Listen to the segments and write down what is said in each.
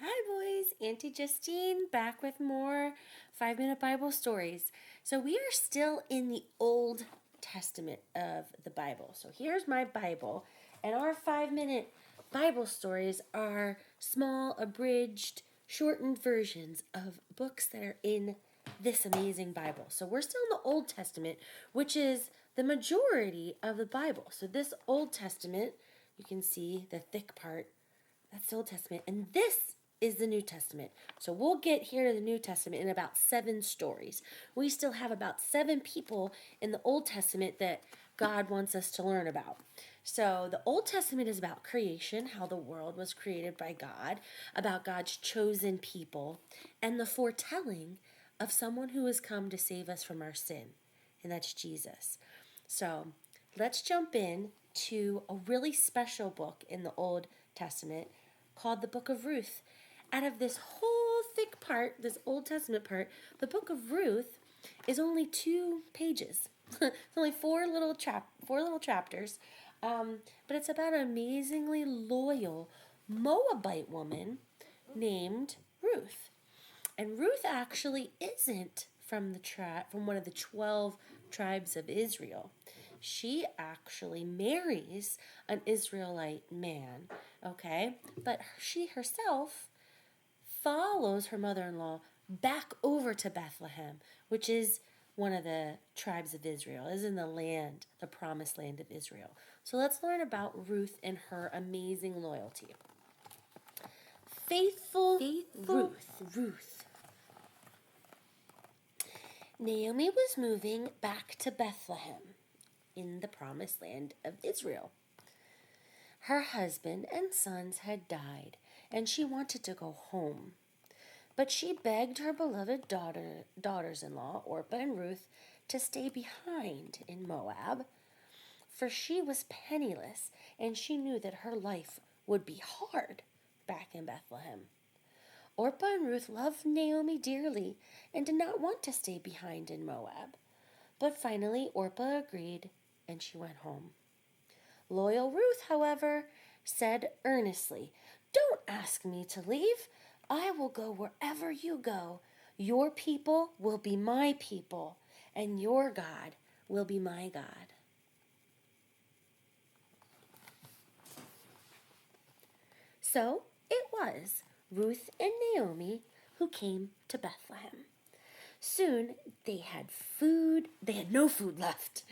Hi boys, Auntie Justine back with more 5-minute Bible stories. So we are still in the Old Testament of the Bible. So here's my Bible, and our 5-minute Bible stories are small, abridged, shortened versions of books that are in this amazing Bible. So we're still in the Old Testament, which is the majority of the Bible. So this Old Testament, you can see the thick part, that's the Old Testament. And this is the New Testament. So we'll get here to the New Testament in about 7 stories. We still have about 7 people in the Old Testament that God wants us to learn about. So the Old Testament is about creation, how the world was created by God, about God's chosen people, and the foretelling of someone who has come to save us from our sin. And that's Jesus. So let's jump in to a really special book in the Old Testament called the Book of Ruth. Out of this whole thick part, this Old Testament part, the Book of Ruth is only 2 pages. It's only 4 little chapters, but it's about an amazingly loyal Moabite woman named Ruth. And Ruth actually isn't from one of the 12 tribes of Israel. She actually marries an Israelite man, okay? But she herself follows her mother-in-law back over to Bethlehem, which is one of the tribes of Israel, is in the land, the promised land of Israel. So let's learn about Ruth and her amazing loyalty. Faithful Ruth. Naomi was moving back to Bethlehem in the promised land of Israel. Her husband and sons had died, and she wanted to go home. But she begged her beloved daughters-in-law, Orpah and Ruth, to stay behind in Moab, for she was penniless, and she knew that her life would be hard back in Bethlehem. Orpah and Ruth loved Naomi dearly and did not want to stay behind in Moab. But finally, Orpah agreed, and she went home. Loyal Ruth, however, said earnestly, "Don't ask me to leave. I will go wherever you go. Your people will be my people, and your God will be my God." So it was Ruth and Naomi who came to Bethlehem. Soon they had no food left.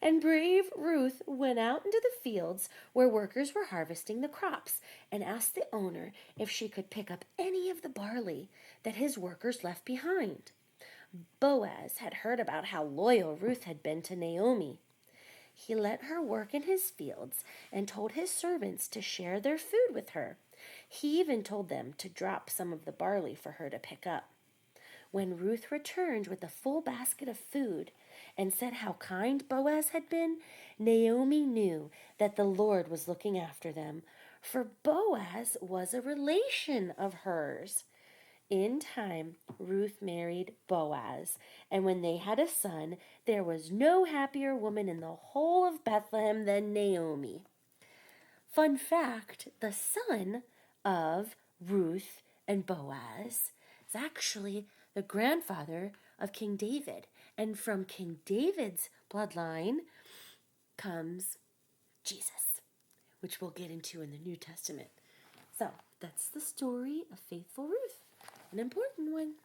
And brave Ruth went out into the fields where workers were harvesting the crops and asked the owner if she could pick up any of the barley that his workers left behind. Boaz had heard about how loyal Ruth had been to Naomi. He let her work in his fields and told his servants to share their food with her. He even told them to drop some of the barley for her to pick up. When Ruth returned with a full basket of food and said how kind Boaz had been, Naomi knew that the Lord was looking after them, for Boaz was a relation of hers. In time, Ruth married Boaz, and when they had a son, there was no happier woman in the whole of Bethlehem than Naomi. Fun fact, the son of Ruth and Boaz is actually the grandfather of King David. And from King David's bloodline comes Jesus, which we'll get into in the New Testament. So that's the story of faithful Ruth, an important one.